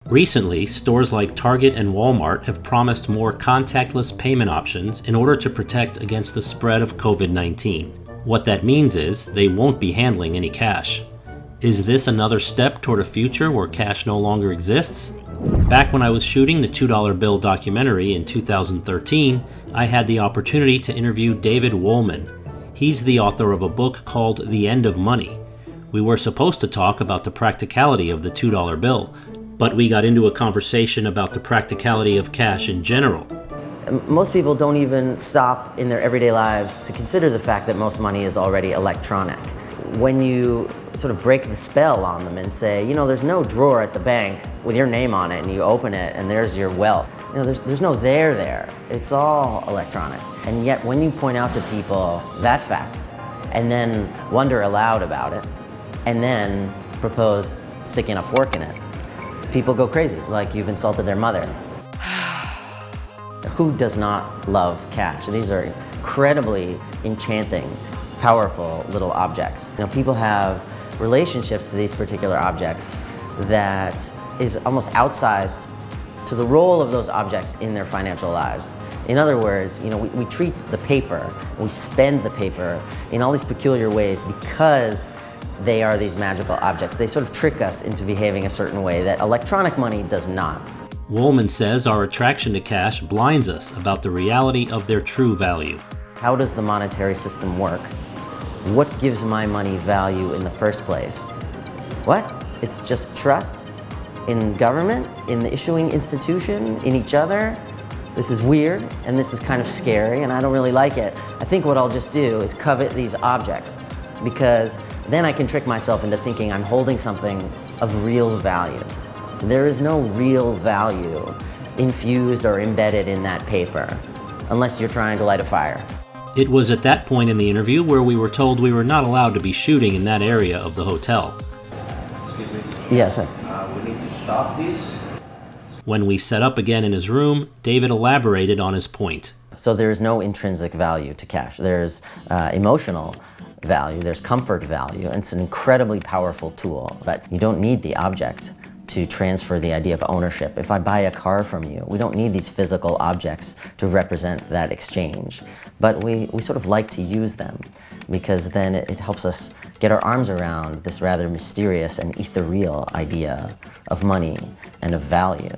Recently, stores like Target and Walmart have promised more contactless payment options in order to protect against the spread of COVID-19. What that means is they won't be handling any cash. Is this another step toward a future where cash no longer exists? Back when I was shooting the $2 Bill documentary in 2013, I had the opportunity to interview David Wolman. He's the author of a book called The End of Money. We were supposed to talk about the practicality of the $2 bill, but we got into a conversation about the practicality of cash in general. Most people don't even stop in their everyday lives to consider the fact that most money is already electronic. When you sort of break the spell on them and say, you know, there's no drawer at the bank with your name on it and you open it and there's your wealth. You know, there's no there. It's all electronic. And yet when you point out to people that fact and then wonder aloud about it and then propose sticking a fork in it, people go crazy, like you've insulted their mother. Who does not love cash? These are incredibly enchanting, powerful little objects. You know, people have relationships to these particular objects that is almost outsized to the role of those objects in their financial lives. In other words, you know, we treat the paper, we spend the paper in all these peculiar ways because they are these magical objects. They sort of trick us into behaving a certain way that electronic money does not. Wolman says our attraction to cash blinds us about the reality of their true value. How does the monetary system work? What gives my money value in the first place? What? It's just trust in government, in the issuing institution, in each other? This is weird, and this is kind of scary, and I don't really like it. I think what I'll just do is covet these objects, because then I can trick myself into thinking I'm holding something of real value. There is no real value infused or embedded in that paper, unless you're trying to light a fire. It was at that point in the interview where we were told we were not allowed to be shooting in that area of the hotel. Excuse me. Yes, sir. We need to stop this. When we set up again in his room, David elaborated on his point. So there is no intrinsic value to cash. There's emotional value, there's comfort value, and it's an incredibly powerful tool, but you don't need the object to transfer the idea of ownership. If I buy a car from you, we don't need these physical objects to represent that exchange, but we sort of like to use them because then it helps us get our arms around this rather mysterious and ethereal idea of money and of value.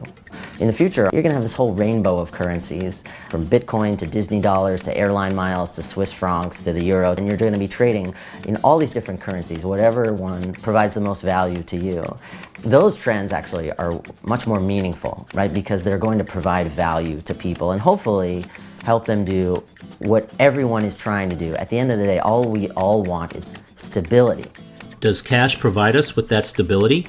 In the future, you're going to have this whole rainbow of currencies, from Bitcoin to Disney dollars to airline miles to Swiss francs to the euro, and you're going to be trading in all these different currencies, whatever one provides the most value to you. Those trends actually are much more meaningful, right? Because they're going to provide value to people and hopefully help them do what everyone is trying to do. At the end of the day, all we all want is stability. Does cash provide us with that stability?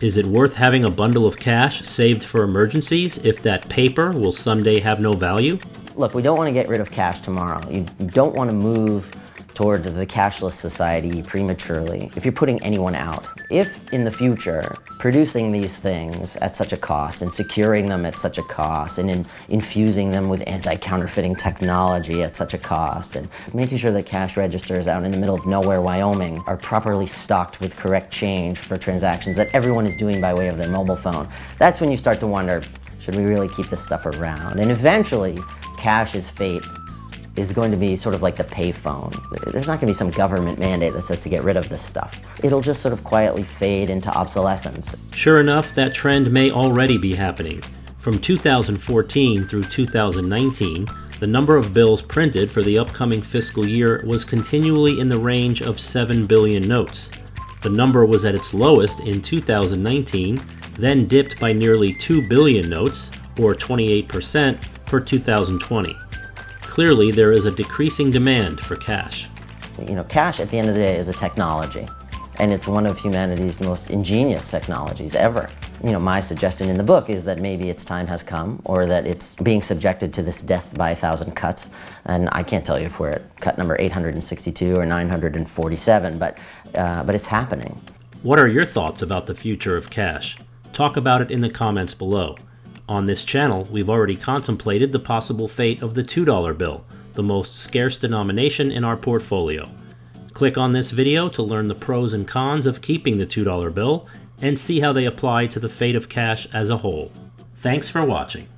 Is it worth having a bundle of cash saved for emergencies if that paper will someday have no value? Look, we don't want to get rid of cash tomorrow. You don't want to move toward the cashless society prematurely if you're putting anyone out. If in the future, producing these things at such a cost and securing them at such a cost and infusing them with anti-counterfeiting technology at such a cost and making sure that cash registers out in the middle of nowhere, Wyoming are properly stocked with correct change for transactions that everyone is doing by way of their mobile phone, that's when you start to wonder, should we really keep this stuff around? And eventually, cash's fate is going to be sort of like the payphone. There's not going to be some government mandate that says to get rid of this stuff. It'll just sort of quietly fade into obsolescence. Sure enough, that trend may already be happening. From 2014 through 2019, the number of bills printed for the upcoming fiscal year was continually in the range of 7 billion notes. The number was at its lowest in 2019, then dipped by nearly 2 billion notes, or 28%, for 2020. Clearly, there is a decreasing demand for cash. You know, cash at the end of the day is a technology, and it's one of humanity's most ingenious technologies ever. You know, my suggestion in the book is that maybe its time has come, or that it's being subjected to this death by 1,000 cuts, and I can't tell you if we're at cut number 862 or 947, but it's happening. What are your thoughts about the future of cash? Talk about it in the comments below. On this channel, we've already contemplated the possible fate of the $2 bill, the most scarce denomination in our portfolio. Click on this video to learn the pros and cons of keeping the $2 bill and see how they apply to the fate of cash as a whole. Thanks for watching.